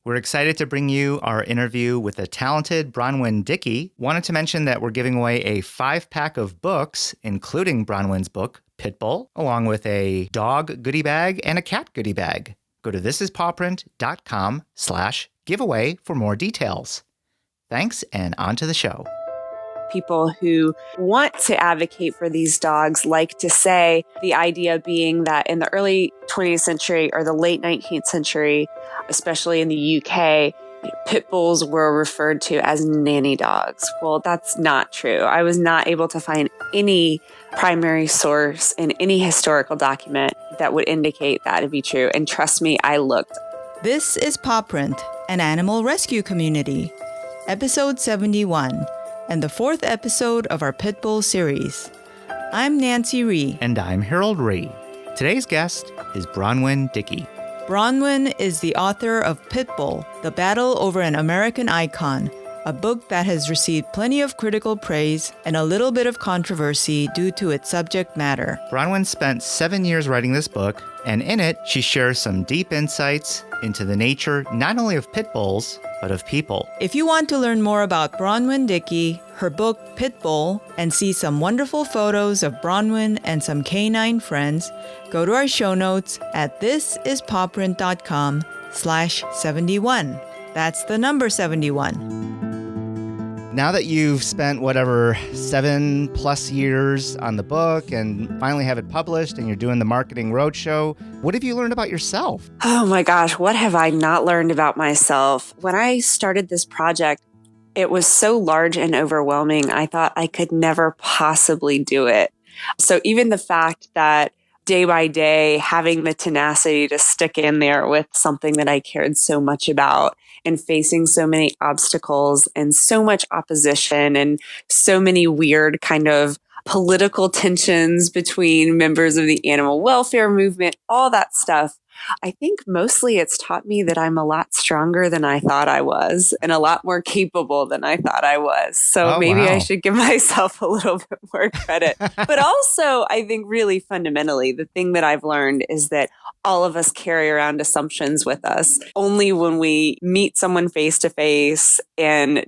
We're excited to bring you our interview with the talented Bronwen Dickey. Wanted to mention that we're giving away a 5-pack of books, including Bronwen's book, Pitbull, along with a dog goodie bag and a cat goodie bag. Go to thisispawprint.com/giveaway for more details. Thanks, and on to the show. People who want to advocate for these dogs like to say, the idea being that in the early 20th century or the late 19th century, especially in the UK, pit bulls were referred to as nanny dogs. Well, that's not true. I was not able to find any primary source in any historical document that would indicate that to be true. And trust me, I looked. This is Pawprint, an animal rescue community, episode 71. And the 4th episode of our Pitbull series. I'm Nancy Rhee. And I'm Harold Rhee. Today's guest is Bronwen Dickey. Bronwen is the author of Pitbull, The Battle Over an American Icon, a book that has received plenty of critical praise and a little bit of controversy due to its subject matter. Bronwen spent 7 years writing this book, and in it, she shares some deep insights into the nature not only of pit bulls, but of people. If you want to learn more about Bronwen Dickey, her book Pitbull, and see some wonderful photos of Bronwen and some canine friends, go to our show notes at thisispawprint.com/71. That's the number 71. Now that you've spent 7+ years on the book and finally have it published and you're doing the marketing roadshow, what have you learned about yourself? Oh my gosh, what have I not learned about myself? When I started this project, it was so large and overwhelming. I thought I could never possibly do it. So even the fact that day by day, having the tenacity to stick in there with something that I cared so much about and facing so many obstacles and so much opposition and so many weird kind of political tensions between members of the animal welfare movement, all that stuff. I think mostly it's taught me that I'm a lot stronger than I thought I was and a lot more capable than I thought I was. So maybe I should give myself a little bit more credit. But also, I think really fundamentally, the thing that I've learned is that all of us carry around assumptions with us. Only when we meet someone face to face and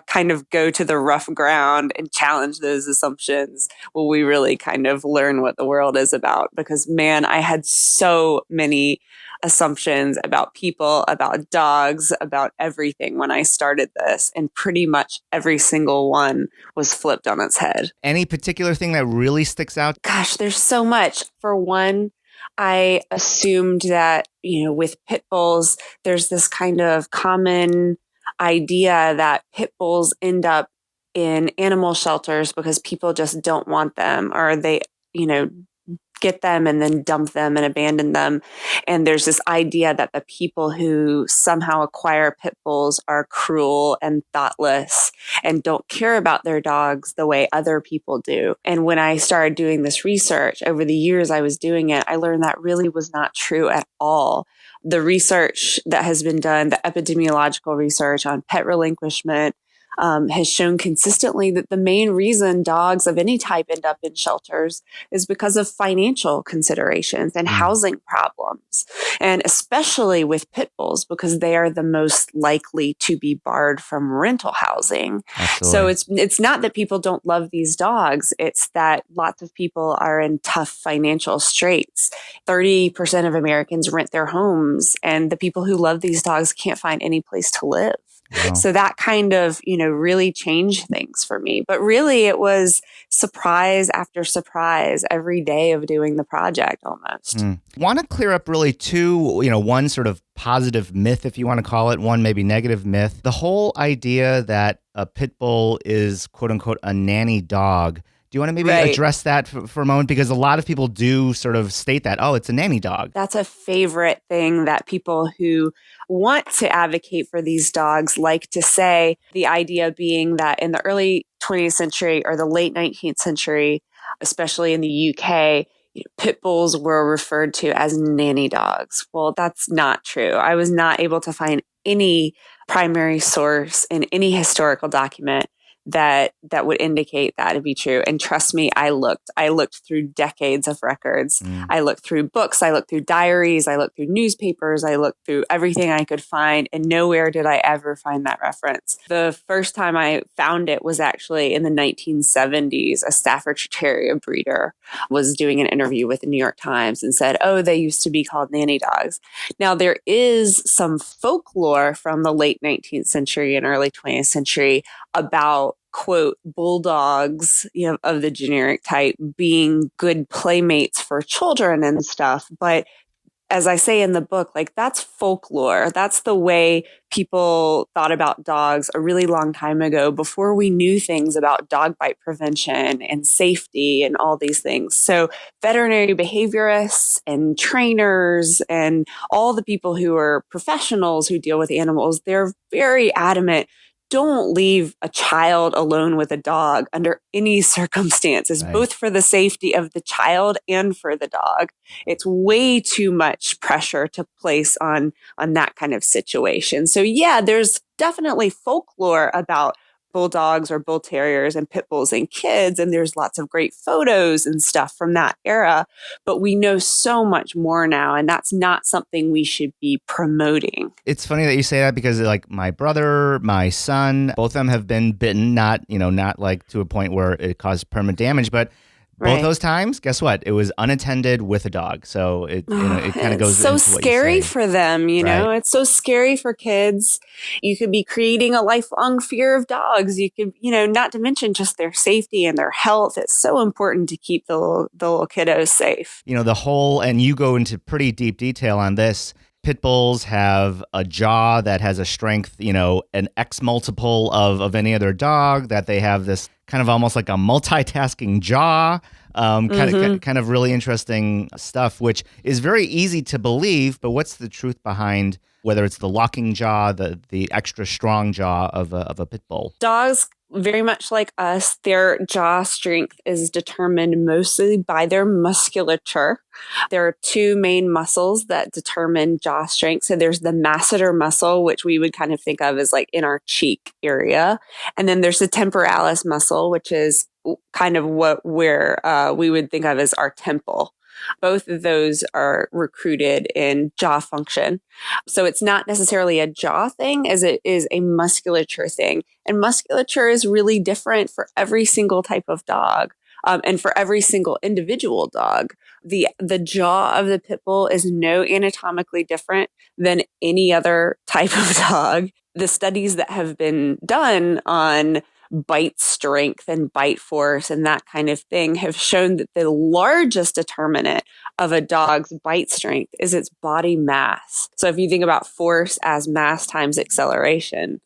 kind of go to the rough ground and challenge those assumptions will we really kind of learn what the world is about. Because man, I had so many assumptions about people, about dogs, about everything when I started this. And pretty much every single one was flipped on its head. Any particular thing that really sticks out? Gosh, there's so much. For one, I assumed that, with pit bulls, there's this kind of common idea that pit bulls end up in animal shelters because people just don't want them, or they, get them and then dump them and abandon them. And there's this idea that the people who somehow acquire pit bulls are cruel and thoughtless and don't care about their dogs the way other people do. And when I started doing this research over the years I was doing it, I learned that really was not true at all. The research that has been done, the epidemiological research on pet relinquishment, has shown consistently that the main reason dogs of any type end up in shelters is because of financial considerations and housing problems, and especially with pit bulls because they are the most likely to be barred from rental housing. Absolutely. So it's not that people don't love these dogs, it's that lots of people are in tough financial straits. 30% of Americans rent their homes, and the people who love these dogs can't find any place to live. Wow. So that kind of, really changed things for me. But really, it was surprise after surprise every day of doing the project almost. Want to clear up really two, one sort of positive myth, if you want to call it, one maybe negative myth. The whole idea that a pit bull is, quote unquote, a nanny dog. Do you want to maybe address that for a moment? Because a lot of people do sort of state that, it's a nanny dog. That's a favorite thing that people who want to advocate for these dogs like to say, the idea being that in the early 20th century or the late 19th century, especially in the UK, pit bulls were referred to as nanny dogs. Well, that's not true. I was not able to find any primary source in any historical document that would indicate that to be true. And trust me, I looked through decades of records. I looked through books, I looked through diaries, I looked through newspapers, I looked through everything I could find, and nowhere did I ever find that reference. The first time I found it was actually in the 1970s. A Staffordshire Terrier breeder was doing an interview with the New York Times and said, "Oh, they used to be called nanny dogs." Now, there is some folklore from the late 19th century and early 20th century about, quote, bulldogs, of the generic type being good playmates for children and stuff. But as I say in the book, like, that's folklore. That's the way people thought about dogs a really long time ago, before we knew things about dog bite prevention and safety and all these things. So veterinary behaviorists and trainers and all the people who are professionals who deal with animals, they're very adamant. Don't leave a child alone with a dog under any circumstances, Right. both for the safety of the child and for the dog. It's way too much pressure to place on that kind of situation. So yeah, there's definitely folklore about bulldogs or bull terriers and pit bulls and kids, and there's lots of great photos and stuff from that era. But we know so much more now, and that's not something we should be promoting. It's funny that you say that, because like my brother, my son, both of them have been bitten, not like to a point where it caused permanent damage, but both those times, guess what? It was unattended with a dog. So it kind of goes so into what scary you say. for them, know. Right. It's so scary for kids. You could be creating a lifelong fear of dogs. You could, not to mention just their safety and their health. It's so important to keep the little kiddos safe. And you go into pretty deep detail on this. Pit bulls have a jaw that has a strength, an X multiple of any other dog, that they have this kind of almost like a multitasking jaw, kind of really interesting stuff, which is very easy to believe. But what's the truth behind whether it's the locking jaw, the extra strong jaw of a pit bull? Dogs, very much like us, their jaw strength is determined mostly by their musculature. There are two main muscles that determine jaw strength. So there's the masseter muscle, which we would kind of think of as like in our cheek area. And then there's the temporalis muscle, which is kind of where we would think of as our temple. Both of those are recruited in jaw function. So it's not necessarily a jaw thing as it is a musculature thing. And musculature is really different for every single type of dog, and for every single individual dog. The jaw of the pit bull is no anatomically different than any other type of dog. The studies that have been done on bite strength and bite force and that kind of thing have shown that the largest determinant of a dog's bite strength is its body mass. So if you think about force as mass times acceleration,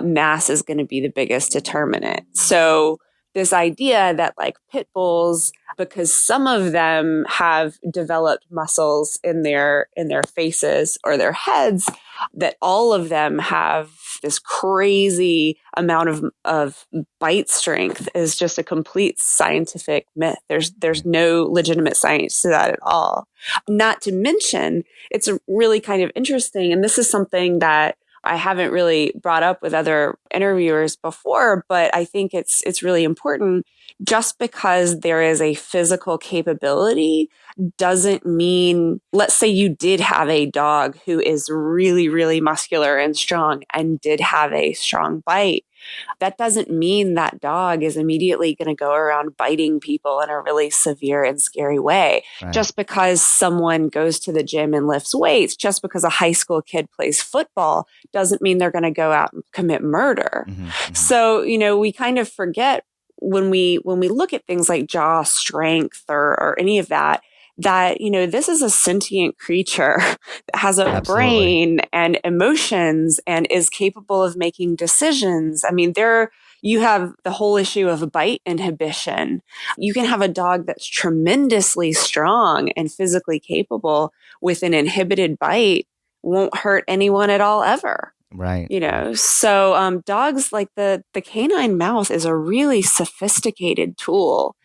mass is going to be the biggest determinant. So this idea that like pit bulls, because some of them have developed muscles in their faces or their heads, that all of them have this crazy amount of bite strength is just a complete scientific myth. There's no legitimate science to that at all. Not to mention, it's really kind of interesting, and this is something that I haven't really brought up with other interviewers before, but I think it's really important. Just because there is a physical capability doesn't mean, let's say you did have a dog who is really, really muscular and strong and did have a strong bite. That doesn't mean that dog is immediately going to go around biting people in a really severe and scary way. Right. Just because someone goes to the gym and lifts weights, just because a high school kid plays football, doesn't mean they're going to go out and commit murder. Mm-hmm. So, we kind of forget when we look at things like jaw strength or any of that, this is a sentient creature that has a Absolutely. brain and emotions and is capable of making decisions. I mean, you have the whole issue of bite inhibition. You can have a dog that's tremendously strong and physically capable with an inhibited bite, won't hurt anyone at all ever. Right. So dogs, like the canine mouth is a really sophisticated tool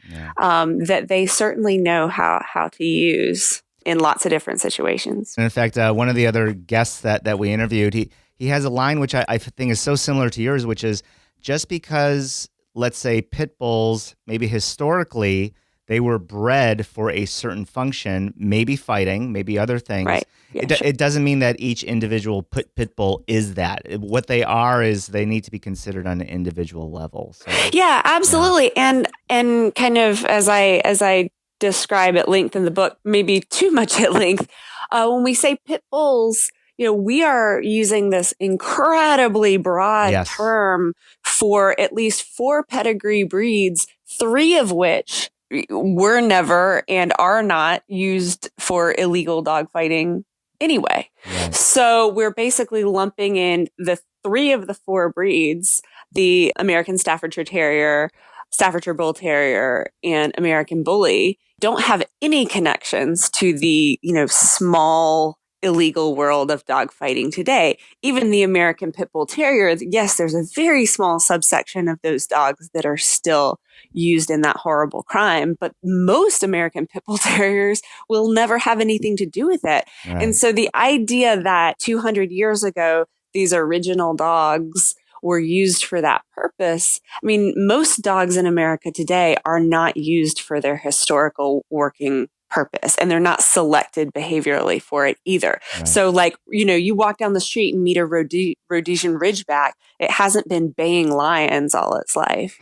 that they certainly know how to use in lots of different situations. And in fact, one of the other guests that we interviewed, he has a line which I think is so similar to yours, which is, just because let's say pit bulls, maybe historically, they were bred for a certain function, maybe fighting, maybe other things. Right. Yeah, It doesn't mean that each individual pit bull is that. What they are is they need to be considered on an individual level. So, yeah, absolutely. Yeah. And kind of as I describe at length in the book, maybe too much at length, when we say pit bulls, we are using this incredibly broad term for at least 4 pedigree breeds, 3 of which were never and are not used for illegal dogfighting anyway. Right. So we're basically lumping in the 3 of the 4 breeds, the American Staffordshire Terrier, Staffordshire Bull Terrier, and American Bully, don't have any connections to the, small illegal world of dogfighting today. Even the American Pit Bull Terrier, yes, there's a very small subsection of those dogs that are still used in that horrible crime, but most American Pit Bull Terriers will never have anything to do with it. Right. And so the idea that 200 years ago, these original dogs were used for that purpose. I mean, most dogs in America today are not used for their historical working purpose, and they're not selected behaviorally for it either. Right. So like, you walk down the street and meet a Rhodesian Ridgeback, it hasn't been baying lions all its life.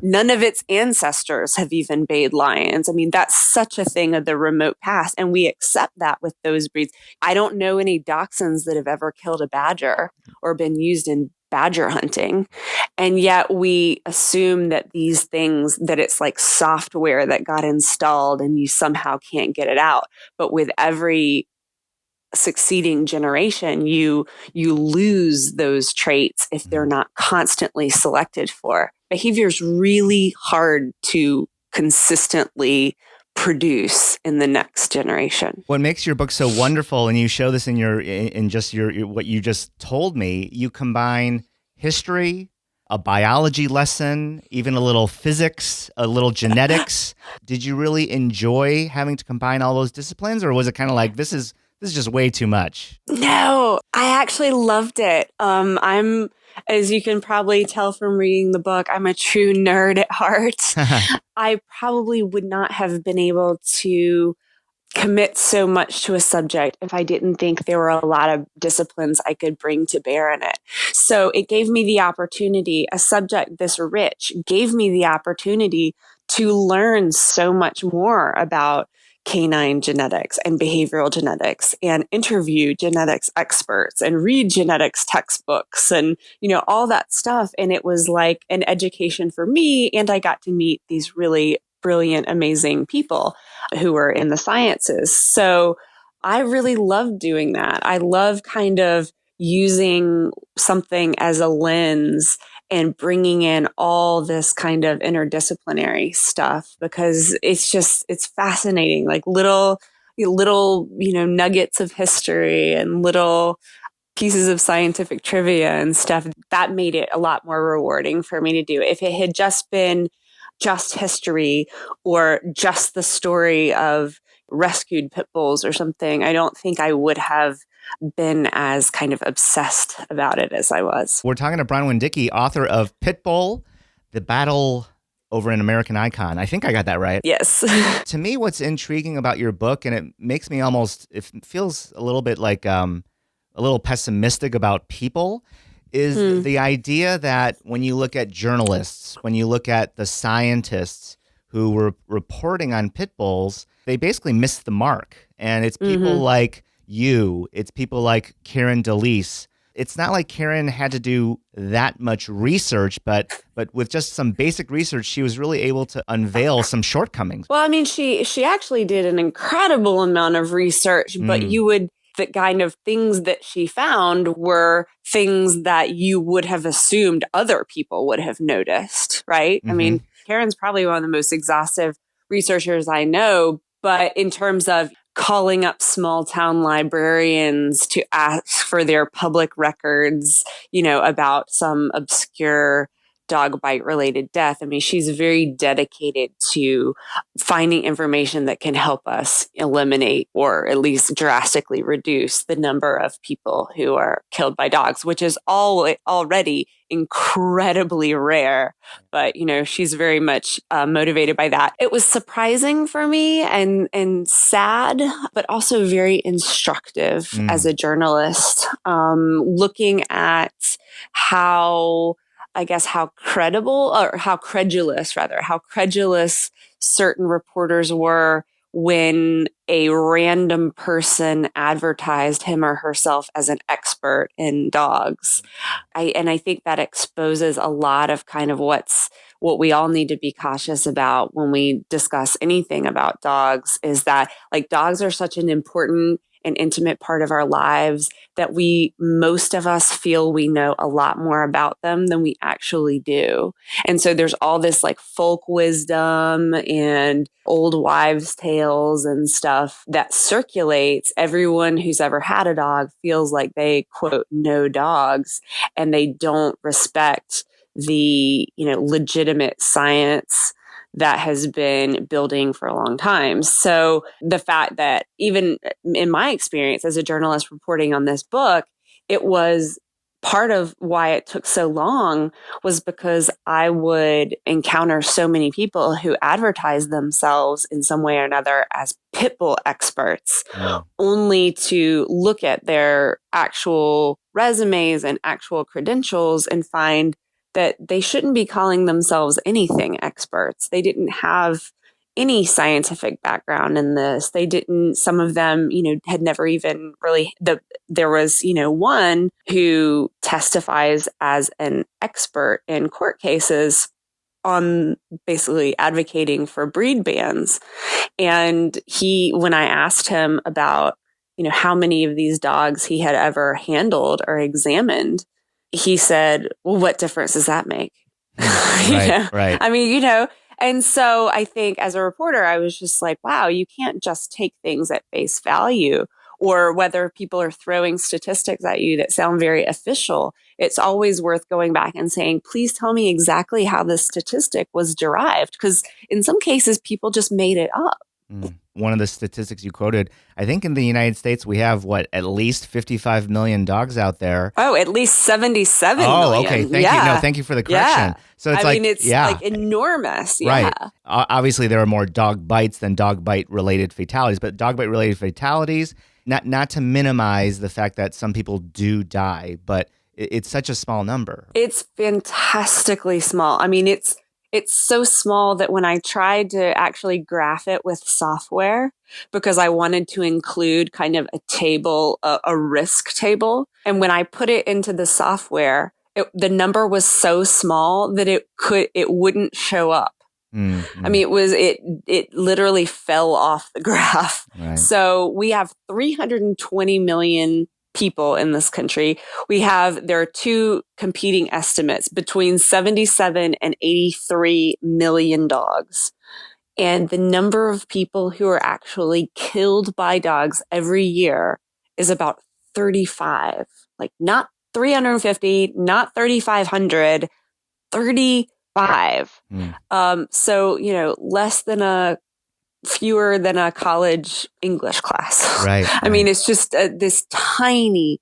None of its ancestors have even bayed lions. I mean, that's such a thing of the remote past, and we accept that with those breeds. I don't know any dachshunds that have ever killed a badger or been used in badger hunting. And yet we assume that these things, that it's like software that got installed and you somehow can't get it out. But with every succeeding generation, you lose those traits if they're not constantly selected for. Behavior is really hard to consistently produce in the next generation. What makes your book so wonderful, and you show this in your what you just told me, you combine history, a biology lesson, even a little physics, a little genetics. Did you really enjoy having to combine all those disciplines, or was it kind of like this is just way too much? No, I actually loved it. I'm, as you can probably tell from reading the book, I'm a true nerd at heart. I probably would not have been able to commit so much to a subject if I didn't think there were a lot of disciplines I could bring to bear in it. So it gave me the opportunity, a subject this rich gave me the opportunity to learn so much more about canine genetics and behavioral genetics, and interview genetics experts and read genetics textbooks and, all that stuff. And it was like an education for me. And I got to meet these really brilliant, amazing people who were in the sciences. So I really love doing that. I love kind of using something as a lens and bringing in all this kind of interdisciplinary stuff, because it's fascinating, like little, nuggets of history and little pieces of scientific trivia and stuff. That made it a lot more rewarding for me to do. If it had just been just history or just the story of rescued pit bulls or something, I don't think I would have been as kind of obsessed about it as I was. We're talking to Bronwen Dickey, author of Pitbull, The Battle Over an American Icon. I think I got that right. Yes. To me, what's intriguing about your book, and it makes me it feels a little bit like a little pessimistic about people, is the idea that when you look at journalists, when you look at the scientists who were reporting on pit bulls, they basically missed the mark. And it's people like you, it's people like Karen Delise. It's not like Karen had to do that much research, but with just some basic research, she was really able to unveil some shortcomings. Well, I mean, she actually did an incredible amount of research, but the kind of things that she found were things that you would have assumed other people would have noticed, right? I mean, Karen's probably one of the most exhaustive researchers I know, but in terms of calling up small town librarians to ask for their public records, about some obscure dog bite related death. I mean, she's very dedicated to finding information that can help us eliminate or at least drastically reduce the number of people who are killed by dogs, which is already incredibly rare. But, she's very much motivated by that. It was surprising for me and sad, but also very instructive as a journalist, looking at how credulous certain reporters were when a random person advertised him or herself as an expert in dogs. I think that exposes a lot of kind of what we all need to be cautious about when we discuss anything about dogs, is that like dogs are such an important and intimate part of our lives that most of us feel we know a lot more about them than we actually do. And so there's all this like folk wisdom and old wives' tales and stuff that circulates. Everyone who's ever had a dog feels like they, quote, know dogs, and they don't respect the, legitimate science that has been building for a long time. So the fact that even in my experience as a journalist reporting on this book, it was part of why it took so long was because I would encounter so many people who advertise themselves in some way or another as pitbull experts, only to look at their actual resumes and actual credentials and find that they shouldn't be calling themselves anything experts. They didn't have any scientific background in this. Some of them, had never even really, there was, one who testifies as an expert in court cases on basically advocating for breed bans. And when I asked him about, how many of these dogs he had ever handled or examined, he said, well, what difference does that make? Right. I mean, and so I think as a reporter, I was just like, wow, you can't just take things at face value, or whether people are throwing statistics at you that sound very official. It's always worth going back and saying, please tell me exactly how this statistic was derived, because in some cases, people just made it up. One of the statistics you quoted, I think in the United States, we have at least 55 million dogs out there. Oh, at least 77 million. Oh, okay. Thank you. No, thank you for the correction. Yeah. So it's like enormous. Yeah. Right. Obviously, there are more dog bites than dog bite related fatalities, but dog bite related fatalities, not to minimize the fact that some people do die, but it's such a small number. It's fantastically small. I mean, it's so small that when I tried to actually graph it with software, because I wanted to include kind of a table, a risk table, and when I put it into the software, the number was so small that it wouldn't show up. I mean, it literally fell off the graph. Right. So we have 320 million people in this country. There are two competing estimates between 77 and 83 million dogs. And the number of people who are actually killed by dogs every year is about 35, like not 350, not 3,500, 35. So, fewer than a college English class. Right. I mean, it's just this tiny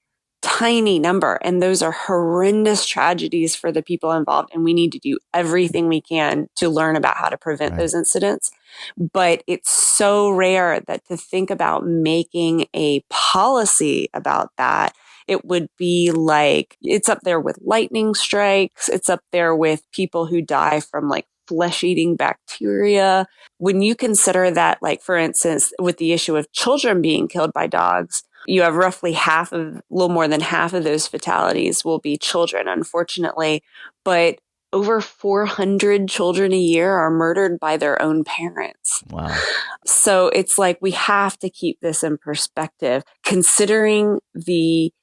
number. And those are horrendous tragedies for the people involved. And we need to do everything we can to learn about how to prevent those incidents. But it's so rare that to think about making a policy about that, it would be like, it's up there with lightning strikes. It's up there with people who die from like flesh-eating bacteria. When you consider that, like, for instance, with the issue of children being killed by dogs, you have roughly a little more than half of those fatalities will be children, unfortunately. But over 400 children a year are murdered by their own parents. Wow. So it's like we have to keep this in perspective, considering the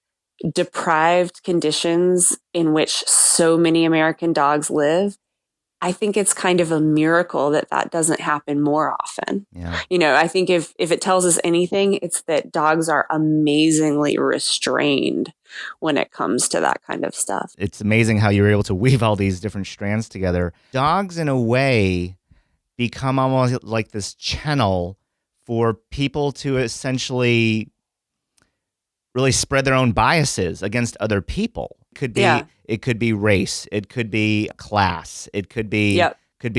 deprived conditions in which so many American dogs live. I think it's kind of a miracle that doesn't happen more often. Yeah. I think if it tells us anything, it's that dogs are amazingly restrained when it comes to that kind of stuff. It's amazing how you're able to weave all these different strands together. Dogs, in a way, become almost like this channel for people to essentially really spread their own biases against other people. It could be race, it could be class, it could be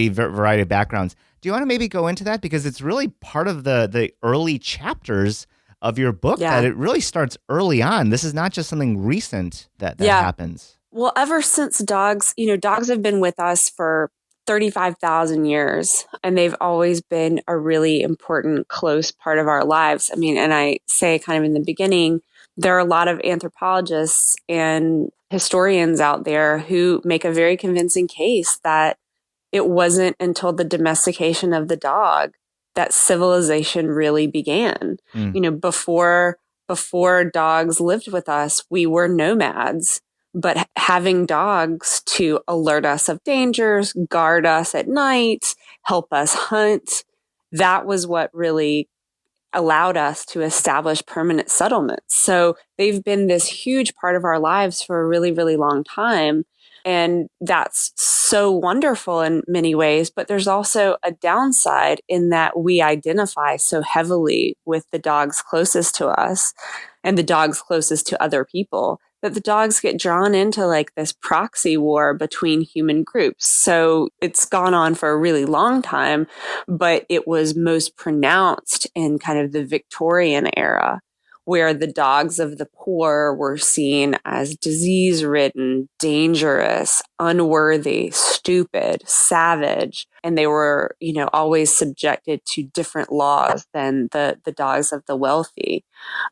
variety of backgrounds. Do you want to maybe go into that, because it's really part of the early chapters of your book that it really starts early on. This is not just something recent that happens. Well, ever since dogs have been with us for 35,000 years, and they've always been a really important, close part of our lives. I mean, and I say kind of in the beginning, there are a lot of anthropologists and historians out there who make a very convincing case that it wasn't until the domestication of the dog that civilization really began. Before dogs lived with us, we were nomads, but having dogs to alert us of dangers, guard us at night, help us hunt, that was what really allowed us to establish permanent settlements. So they've been this huge part of our lives for a really, really long time. And that's so wonderful in many ways, but there's also a downside in that we identify so heavily with the dogs closest to us and the dogs closest to other people that the dogs get drawn into like this proxy war between human groups. So it's gone on for a really long time, but it was most pronounced in kind of the Victorian era, where the dogs of the poor were seen as disease-ridden, dangerous, unworthy, stupid, savage, and they were, always subjected to different laws than the dogs of the wealthy.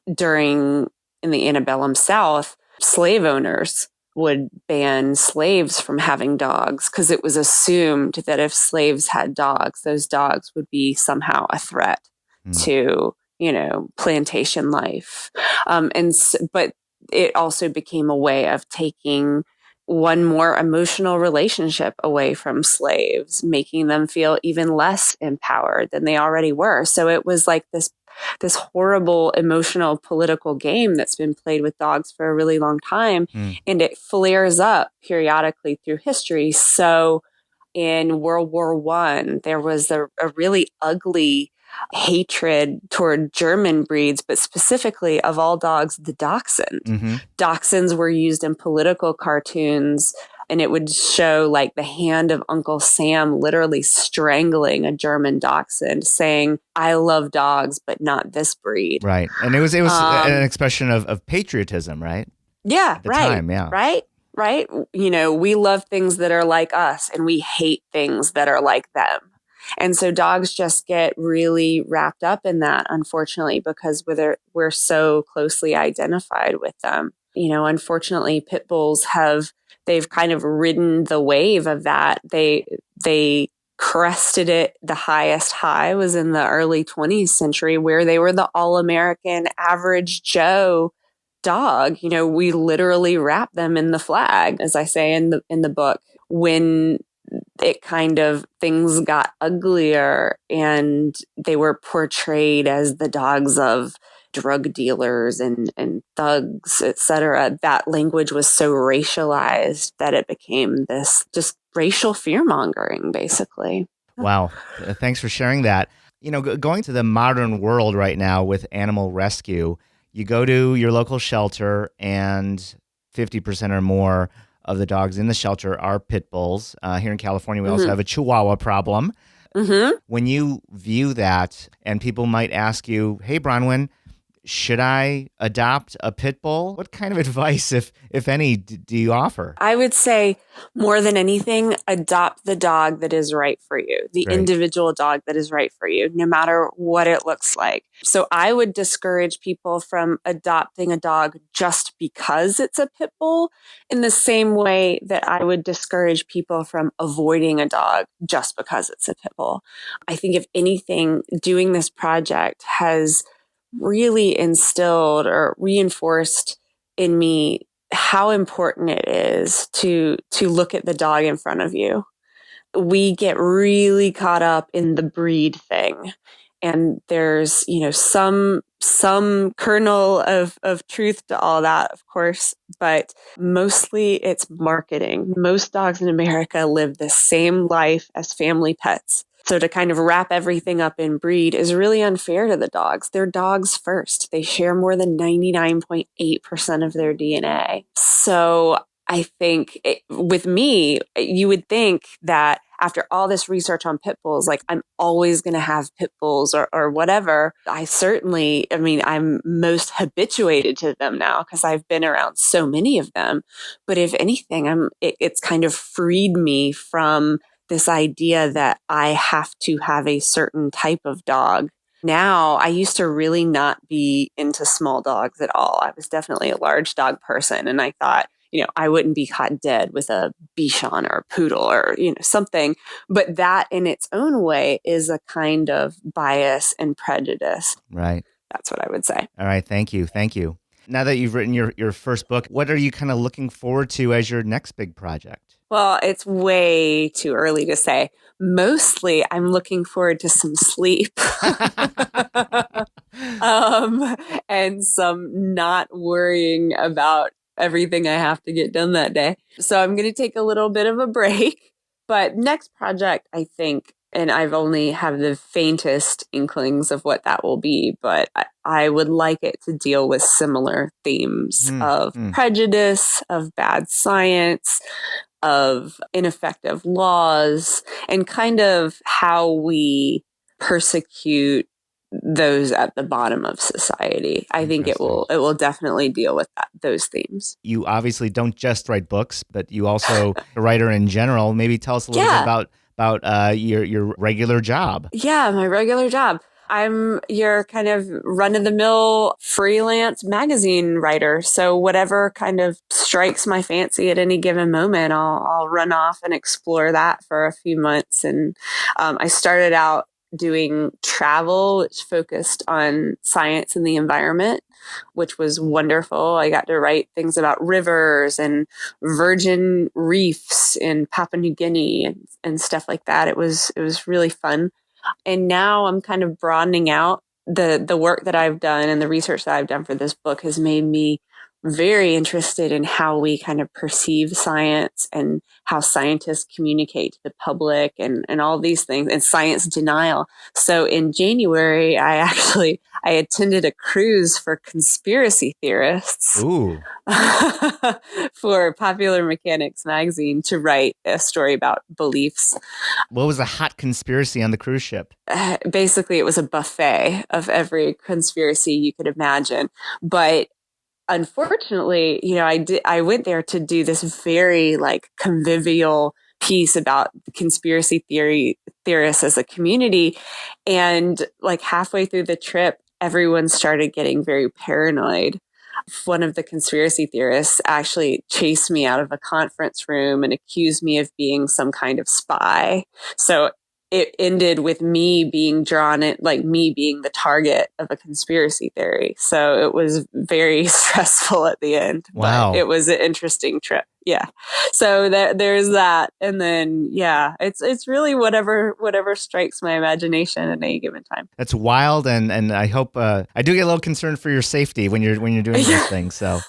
In the antebellum South, slave owners would ban slaves from having dogs because it was assumed that if slaves had dogs, those dogs would be somehow a threat to plantation life. But it also became a way of taking one more emotional relationship away from slaves, making them feel even less empowered than they already were. So it was like this horrible emotional political game that's been played with dogs for a really long time. And it flares up periodically through history. So in World War I, there was a really ugly hatred toward German breeds, but specifically of all dogs, the dachshund. Dachshunds were used in political cartoons, and it would show like the hand of Uncle Sam literally strangling a German dachshund, saying, "I love dogs, but not this breed." Right. And it was an expression of patriotism, right? Yeah, At the right. time, yeah. Right. We love things that are like us, and we hate things that are like them. And so dogs just get really wrapped up in that, unfortunately, because we're so closely identified with them. Unfortunately, pit bulls they've kind of ridden the wave of that. They crested it. The highest high was in the early 20th century, where they were the all-American average Joe dog. We literally wrap them in the flag, as I say in the book. When it kind of things got uglier and they were portrayed as the dogs of drug dealers and thugs, etc., that language was so racialized that it became this just racial fear-mongering, basically. Wow. Thanks for sharing that. Going to the modern world right now with animal rescue, you go to your local shelter and 50% or more of the dogs in the shelter are pit bulls. Here in California, we also have a Chihuahua problem. When you view that, and people might ask you, "Hey, Bronwen, should I adopt a pit bull?" What kind of advice, if any, do you offer? I would say, more than anything, adopt the dog that is right for you, the individual dog that is right for you, no matter what it looks like. So I would discourage people from adopting a dog just because it's a pit bull, in the same way that I would discourage people from avoiding a dog just because it's a pit bull. I think, if anything, doing this project has really instilled or reinforced in me how important it is to look at the dog in front of you. We get really caught up in the breed thing. And there's, some some kernel of truth to all that, of course, but mostly it's marketing. Most dogs in America live the same life as family pets. So to kind of wrap everything up in breed is really unfair to the dogs. They're dogs first. They share more than 99.8% of their DNA. So I think with me, you would think that after all this research on pit bulls, like I'm always going to have pit bulls or whatever. I'm most habituated to them now because I've been around so many of them. But if anything, it's kind of freed me from this idea that I have to have a certain type of dog. Now, I used to really not be into small dogs at all. I was definitely a large dog person. And I thought, I wouldn't be caught dead with a Bichon or a poodle or, something. But that in its own way is a kind of bias and prejudice. Right. That's what I would say. All right. Thank you. Thank you. Now that you've written your first book, what are you kind of looking forward to as your next big project? Well, it's way too early to say. Mostly, I'm looking forward to some sleep and some not worrying about everything I have to get done that day. So I'm going to take a little bit of a break. But next project, I think, and I've only have the faintest inklings of what that will be, but I would like it to deal with similar themes of prejudice, of bad science, of ineffective laws, and kind of how we persecute those at the bottom of society. I think it will definitely deal with those themes. You obviously don't just write books, but you also a writer in general. Maybe tell us a little bit about your regular job. Yeah, my regular job. I'm your kind of run-of-the-mill freelance magazine writer. So whatever kind of strikes my fancy at any given moment, I'll run off and explore that for a few months. And I started out doing travel, which focused on science and the environment, which was wonderful. I got to write things about rivers and virgin reefs in Papua New Guinea and stuff like that. It was really fun. And now I'm kind of broadening out. The work that I've done and the research that I've done for this book has made me very interested in how we kind of perceive science and how scientists communicate to the public and all these things, and science denial. So in January, I attended a cruise for conspiracy theorists. Ooh. For Popular Mechanics magazine to write a story about beliefs. What was a hot conspiracy on the cruise ship? Basically, it was a buffet of every conspiracy you could imagine. But unfortunately, I went there to do this very convivial piece about conspiracy theorists as a community. And halfway through the trip, everyone started getting very paranoid. One of the conspiracy theorists actually chased me out of a conference room and accused me of being some kind of spy. So it ended with me being drawn in, me being the target of a conspiracy theory. So it was very stressful at the end. Wow. But it was an interesting trip. Yeah. So there's that. And then, it's really whatever strikes my imagination at any given time. That's wild. And I hope, I do get a little concerned for your safety when you're doing these things. So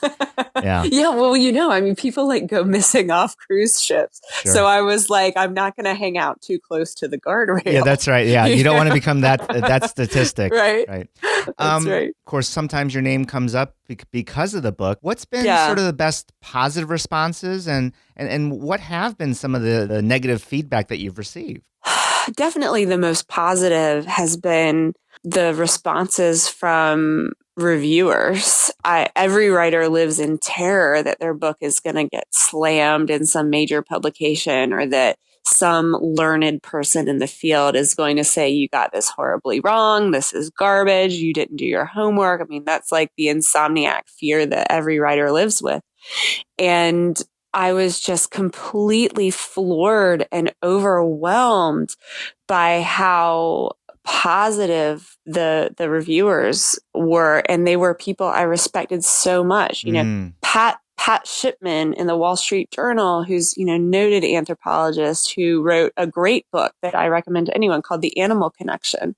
yeah. Yeah. Well, people go missing off cruise ships. Sure. So I was like, I'm not going to hang out too close to the guardrail. Yeah, that's right. Yeah. You don't want to become that statistic. Right. That's right. Of course, sometimes your name comes up because of the book. What's been sort of the best positive responses and what have been some of the negative feedback that you've received? Definitely the most positive has been the responses from reviewers. Every writer lives in terror that their book is going to get slammed in some major publication or that some learned person in the field is going to say, you got this horribly wrong. This is garbage. You didn't do your homework. I mean, that's like the insomniac fear that every writer lives with. And I was just completely floored and overwhelmed by how positive the reviewers were. And they were people I respected so much. Pat Pat Shipman in the Wall Street Journal, who's, noted anthropologist who wrote a great book that I recommend to anyone called The Animal Connection,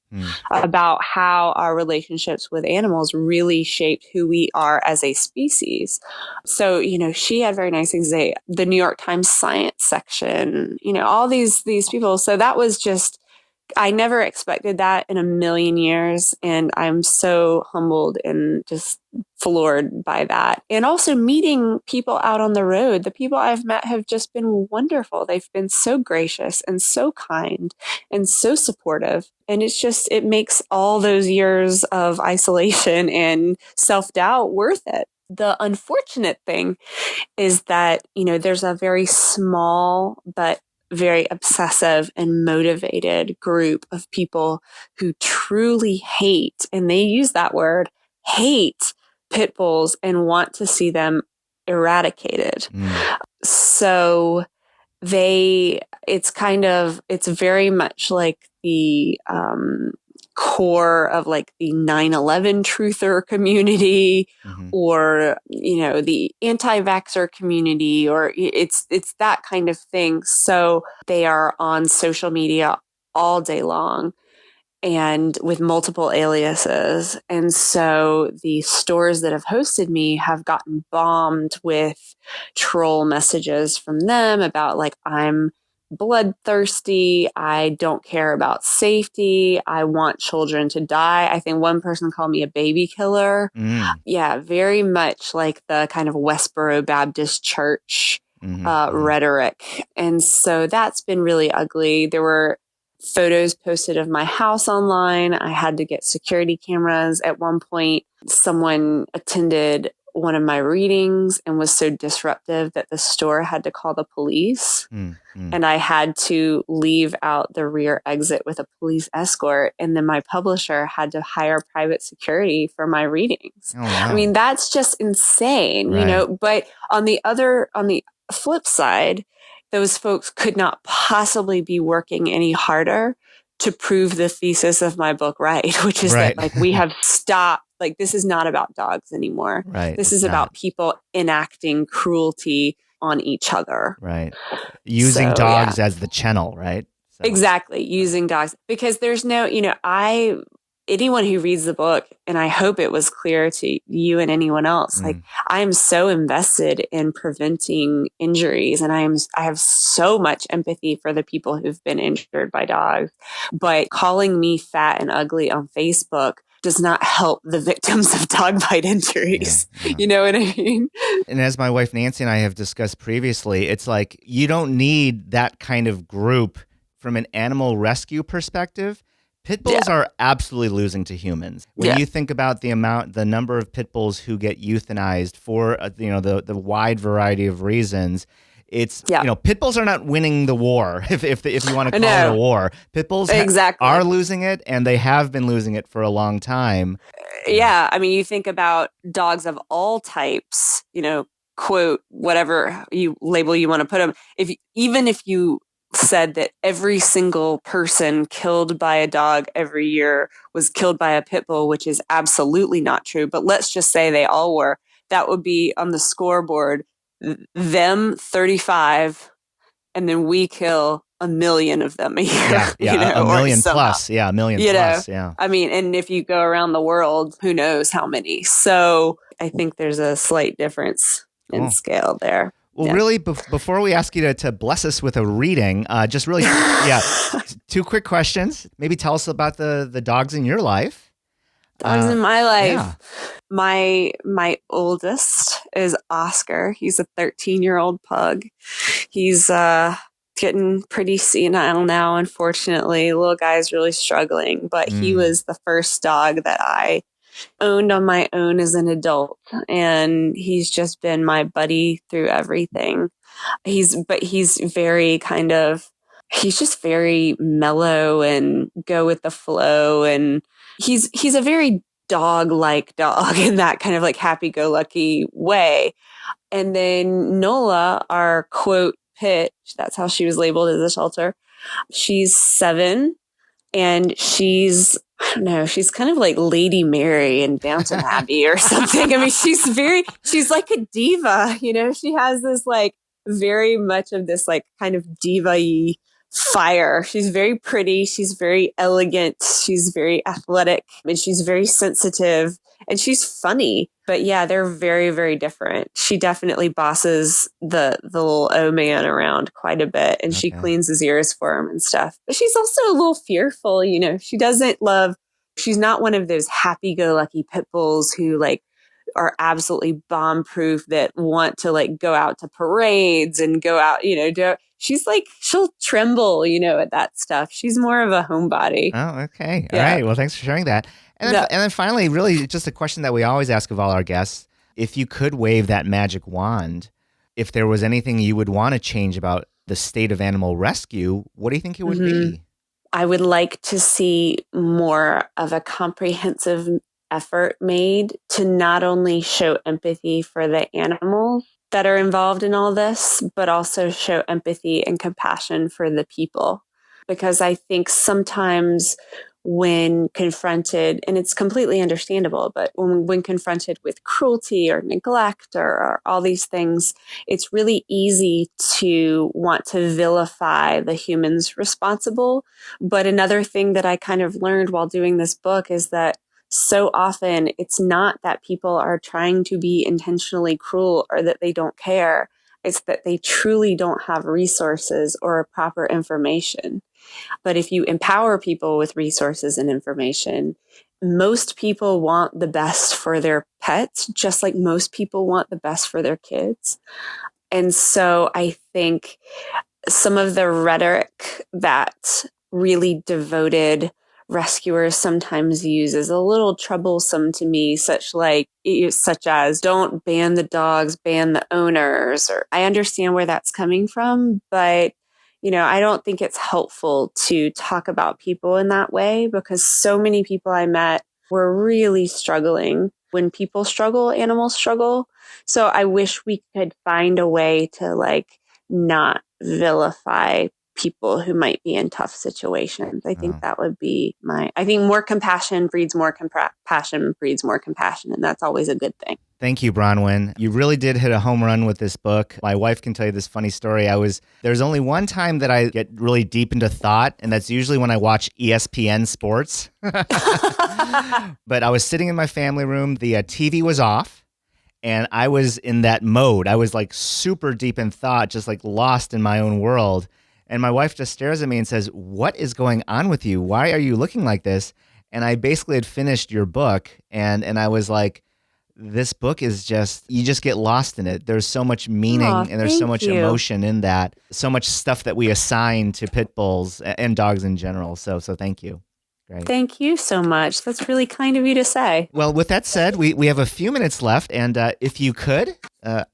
about how our relationships with animals really shaped who we are as a species. So, she had very nice things to say. The New York Times science section, all these people. So that was just, I never expected that in a million years. And I'm so humbled and just floored by that. And also meeting people out on the road. The people I've met have just been wonderful. They've been so gracious and so kind and so supportive. And it makes all those years of isolation and self-doubt worth it. The unfortunate thing is that, there's a very small but very obsessive and motivated group of people who truly hate, and they use that word, hate pit bulls and want to see them eradicated. So it's very much like the core of like the 9/11 truther community, or the anti-vaxxer community, or it's that kind of thing. So they are on social media all day long and with multiple aliases. And so the stores that have hosted me have gotten bombed with troll messages from them about like, I'm bloodthirsty. I don't care about safety. I want children to die. I think one person called me a baby killer. Yeah, very much like the kind of Westboro Baptist Church rhetoric. And so that's been really ugly. There were photos posted of my house online. I had to get security cameras. At one point, someone attended one of my readings and was so disruptive that the store had to call the police. And I had to leave out the rear exit with a police escort. And then my publisher had to hire private security for my readings. Oh, wow. I mean, that's just insane, but on the flip side, those folks could not possibly be working any harder to prove the thesis of my book right, which is that like we have stopped, like this is not about dogs anymore. Right. This is about people enacting cruelty on each other. Right. Using dogs as the channel, right? So. Exactly. Using dogs. Because there's no, anyone who reads the book, and I hope it was clear to you and anyone else, like I am so invested in preventing injuries, and I have so much empathy for the people who've been injured by dogs. But calling me fat and ugly on Facebook does not help the victims of dog bite injuries. Yeah. You know what I mean? And as my wife Nancy and I have discussed previously, it's like you don't need that kind of group from an animal rescue perspective. Pit bulls are absolutely losing to humans. When you think about the number of pit bulls who get euthanized for the wide variety of reasons, it's pit bulls are not winning the war. If you want to call it a war, pit bulls are losing it, and they have been losing it for a long time. Yeah, I mean, you think about dogs of all types. Quote whatever label you want to put them. Even if you said that every single person killed by a dog every year was killed by a pit bull, which is absolutely not true. But let's just say they all were. That would be on the scoreboard, them 35, and then we kill 1 million of them a year. A million plus. Yeah, 1 million plus. Yeah. I mean, and if you go around the world, who knows how many. So I think there's a slight difference in scale there. Well, really, before we ask you to bless us with a reading, just really, 2 quick questions. Maybe tell us about the dogs in your life. Dogs in my life. Yeah. My oldest is Oscar. He's a 13-year-old pug. He's getting pretty senile now, unfortunately. Little guy's really struggling, but he was the first dog that I owned on my own as an adult, and he's just been my buddy through everything. He's very he's just very mellow and go with the flow, and he's a very dog-like dog in that kind of like happy-go-lucky way. And then Nola, our quote pit, that's how she was labeled at the shelter. She's 7, and she's I don't know, she's kind of like Lady Mary in Downton Abbey or something. I mean, she's like a diva, she has this like very much of this like kind of diva-y fire. She's very pretty. She's very elegant. She's very athletic and she's very sensitive and she's funny. But yeah, they're very, very different. She definitely bosses the little O man around quite a bit and she cleans his ears for him and stuff. But she's also a little fearful, she doesn't love, she's not one of those happy-go-lucky pit bulls who like are absolutely bomb-proof that want to like go out to parades and go out, she's like, she'll tremble, at that stuff. She's more of a homebody. Oh, okay. All right. Well, thanks for sharing that. And then finally, really just a question that we always ask of all our guests. If you could wave that magic wand, if there was anything you would want to change about the state of animal rescue, what do you think it would be? I would like to see more of a comprehensive effort made to not only show empathy for the animals that are involved in all this, but also show empathy and compassion for the people. Because I think sometimes when confronted, and it's completely understandable, but when confronted with cruelty or neglect or all these things, it's really easy to want to vilify the humans responsible. But another thing that I kind of learned while doing this book is that so often it's not that people are trying to be intentionally cruel or that they don't care. It's that they truly don't have resources or proper information. But if you empower people with resources and information, most people want the best for their pets, just like most people want the best for their kids. And so I think some of the rhetoric that really devoted rescuers sometimes use is a little troublesome to me, such as don't ban the dogs, ban the owners. Or I understand where that's coming from, but I don't think it's helpful to talk about people in that way because so many people I met were really struggling. When people struggle, animals struggle. So I wish we could find a way to not vilify people who might be in tough situations. I think that would be I think more compassion breeds more compassion breeds more compassion. And that's always a good thing. Thank you, Bronwen. You really did hit a home run with this book. My wife can tell you this funny story. There's only one time that I get really deep into thought, and that's usually when I watch ESPN sports. But I was sitting in my family room. The TV was off, and I was in that mode. I was like super deep in thought, just like lost in my own world. And my wife just stares at me and says, "What is going on with you? Why are you looking like this?" And I basically had finished your book, and I was like, this book is you just get lost in it. There's so much meaning and there's so much emotion in that, so much stuff that we assign to pit bulls and dogs in general. So thank you. Great. Thank you so much. That's really kind of you to say. Well, with that said, we have a few minutes left. And if you could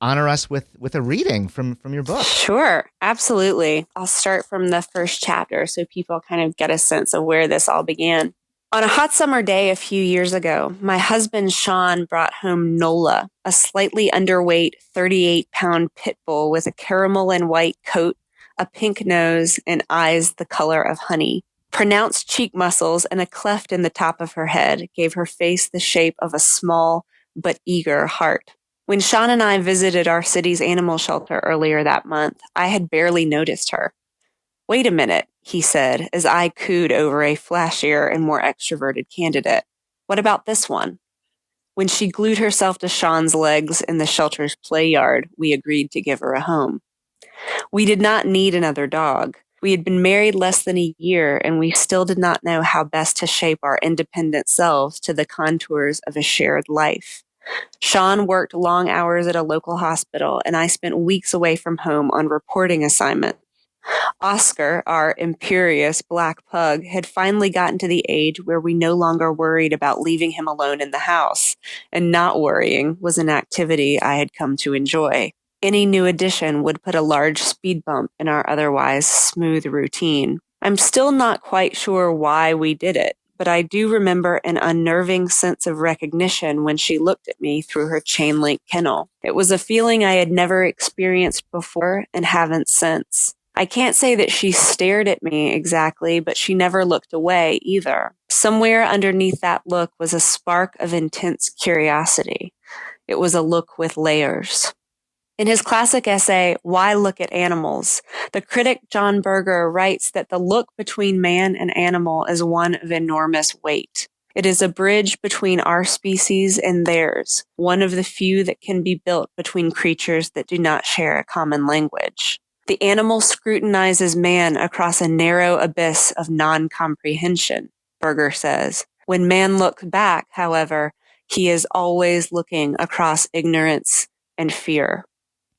honor us with a reading from your book. Sure. Absolutely. I'll start from the first chapter so people kind of get a sense of where this all began. On a hot summer day a few years ago, my husband Sean brought home Nola, a slightly underweight 38-pound pit bull with a caramel and white coat, a pink nose, and eyes the color of honey. Pronounced cheek muscles and a cleft in the top of her head gave her face the shape of a small but eager heart. When Sean and I visited our city's animal shelter earlier that month, I had barely noticed her. "Wait a minute," he said, as I cooed over a flashier and more extroverted candidate. "What about this one?" When she glued herself to Sean's legs in the shelter's play yard, we agreed to give her a home. We did not need another dog. We had been married less than a year, and we still did not know how best to shape our independent selves to the contours of a shared life. Sean worked long hours at a local hospital, and I spent weeks away from home on reporting assignments. Oscar, our imperious black pug, had finally gotten to the age where we no longer worried about leaving him alone in the house, and not worrying was an activity I had come to enjoy. Any new addition would put a large speed bump in our otherwise smooth routine. I'm still not quite sure why we did it, but I do remember an unnerving sense of recognition when she looked at me through her chain-link kennel. It was a feeling I had never experienced before and haven't since. I can't say that she stared at me exactly, but she never looked away either. Somewhere underneath that look was a spark of intense curiosity. It was a look with layers. In his classic essay, Why Look at Animals?, the critic John Berger writes that the look between man and animal is one of enormous weight. It is a bridge between our species and theirs, one of the few that can be built between creatures that do not share a common language. The animal scrutinizes man across a narrow abyss of non-comprehension, Berger says. When man looks back, however, he is always looking across ignorance and fear.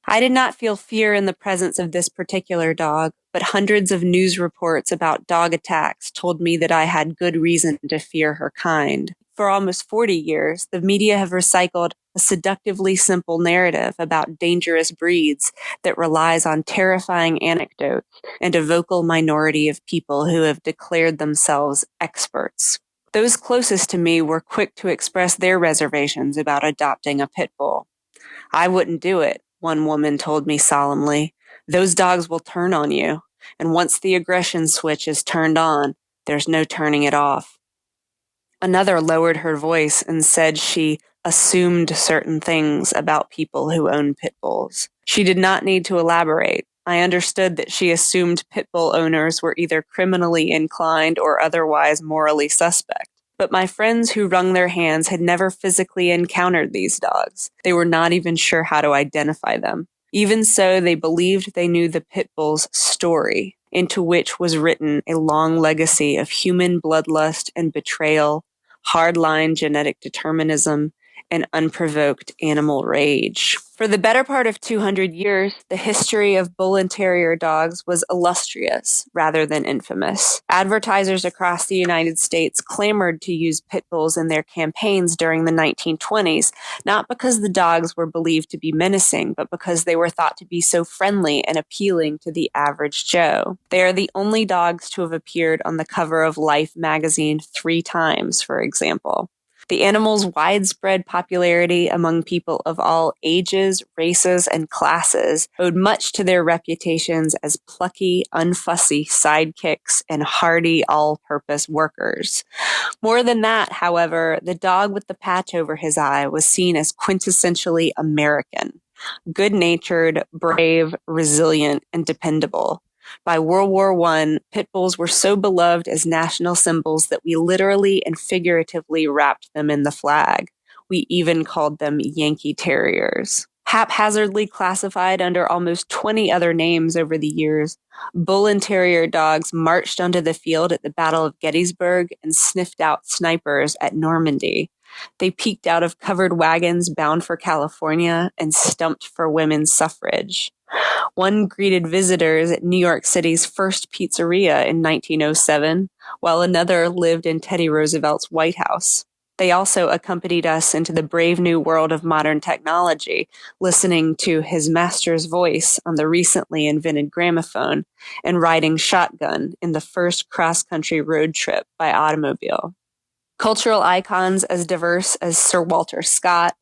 I did not feel fear in the presence of this particular dog, but hundreds of news reports about dog attacks told me that I had good reason to fear her kind. For almost 40 years, the media have recycled a seductively simple narrative about dangerous breeds that relies on terrifying anecdotes and a vocal minority of people who have declared themselves experts. Those closest to me were quick to express their reservations about adopting a pit bull. I wouldn't do it, one woman told me solemnly. Those dogs will turn on you, and once the aggression switch is turned on, there's no turning it off. Another lowered her voice and said she assumed certain things about people who own pit bulls. She did not need to elaborate. I understood that she assumed pit bull owners were either criminally inclined or otherwise morally suspect. But my friends who wrung their hands had never physically encountered these dogs. They were not even sure how to identify them. Even so, they believed they knew the pit bull's story, into which was written a long legacy of human bloodlust and betrayal, hardline genetic determinism, and unprovoked animal rage. For the better part of 200 years, the history of bull and terrier dogs was illustrious rather than infamous. Advertisers across the United States clamored to use pit bulls in their campaigns during the 1920s, not because the dogs were believed to be menacing, but because they were thought to be so friendly and appealing to the average Joe. They are the only dogs to have appeared on the cover of Life magazine 3 times, for example. The animal's widespread popularity among people of all ages, races, and classes owed much to their reputations as plucky, unfussy sidekicks and hardy, all-purpose workers. More than that, however, the dog with the patch over his eye was seen as quintessentially American, good-natured, brave, resilient, and dependable. By World War I, pit bulls were so beloved as national symbols that we literally and figuratively wrapped them in the flag. We even called them Yankee Terriers. Haphazardly classified under almost 20 other names over the years, bull and terrier dogs marched onto the field at the Battle of Gettysburg and sniffed out snipers at Normandy. They peeked out of covered wagons bound for California and stumped for women's suffrage. One greeted visitors at New York City's first pizzeria in 1907, while another lived in Teddy Roosevelt's White House. They also accompanied us into the brave new world of modern technology, listening to his master's voice on the recently invented gramophone and riding shotgun in the first cross-country road trip by automobile. Cultural icons as diverse as Sir Walter Scott,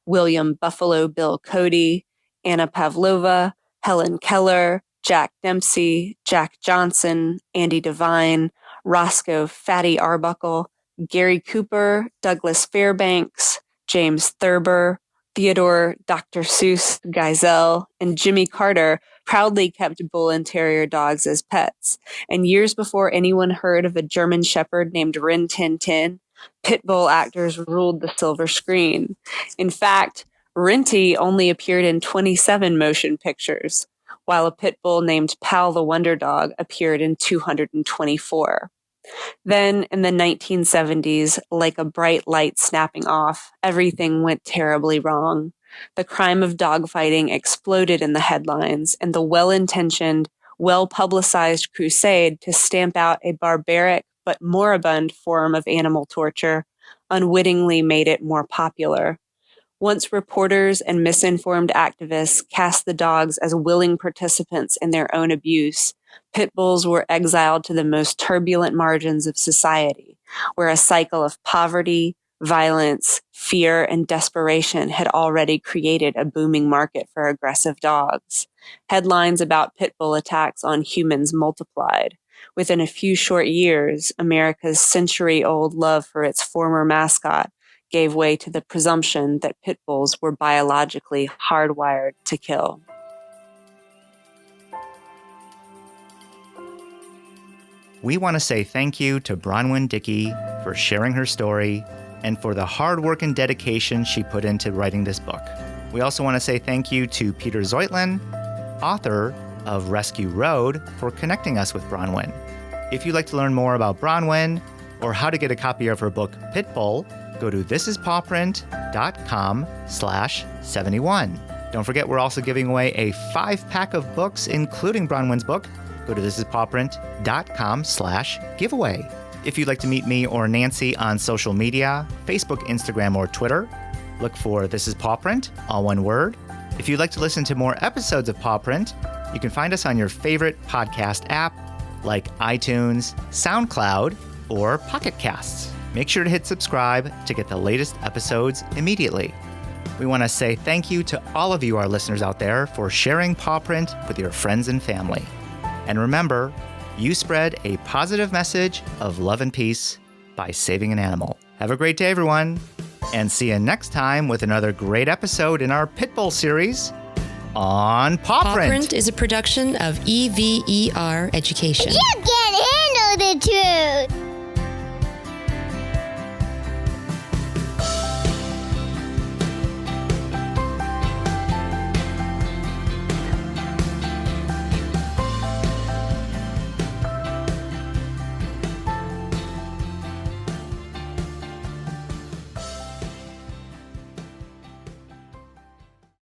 William Buffalo Bill Cody, Anna Pavlova, Helen Keller, Jack Dempsey, Jack Johnson, Andy Devine, Roscoe Fatty Arbuckle, Gary Cooper, Douglas Fairbanks, James Thurber, Theodore Dr. Seuss Geisel, and Jimmy Carter proudly kept bull and terrier dogs as pets. And years before anyone heard of a German shepherd named Rin Tin Tin, pit bull actors ruled the silver screen. In fact, Rinty only appeared in 27 motion pictures, while a pit bull named Pal the Wonder Dog appeared in 224. Then, in the 1970s, like a bright light snapping off, everything went terribly wrong. The crime of dogfighting exploded in the headlines, and the well-intentioned, well-publicized crusade to stamp out a barbaric but moribund form of animal torture unwittingly made it more popular. Once reporters and misinformed activists cast the dogs as willing participants in their own abuse, pit bulls were exiled to the most turbulent margins of society, where a cycle of poverty, Violence, fear, and desperation had already created a booming market for aggressive dogs. Headlines about pit bull attacks on humans multiplied. Within a few short years, America's century-old love for its former mascot gave way to the presumption that pit bulls were biologically hardwired to kill. We want to say thank you to Bronwen Dickey for sharing her story and for the hard work and dedication she put into writing this book. We also want to say thank you to Peter Zheutlin, author of Rescue Road, for connecting us with Bronwen. If you'd like to learn more about Bronwen or how to get a copy of her book Pitbull, go to thisispawprint.com/71. Don't forget, we're also giving away a 5-pack of books, including Bronwen's book. Go to thisispawprint.com/giveaway. If you'd like to meet me or Nancy on social media, Facebook, Instagram, or Twitter, look for This Is Pawprint, all one word. If you'd like to listen to more episodes of Pawprint, you can find us on your favorite podcast app like iTunes, SoundCloud, or Pocket Casts. Make sure to hit subscribe to get the latest episodes immediately. We want to say thank you to all of you, our listeners out there, for sharing Pawprint with your friends and family. And remember, you spread a positive message of love and peace by saving an animal. Have a great day, everyone, and see you next time with another great episode in our Pitbull series on Pawprint. Pawprint is a production of EVER Education. You can't handle the truth.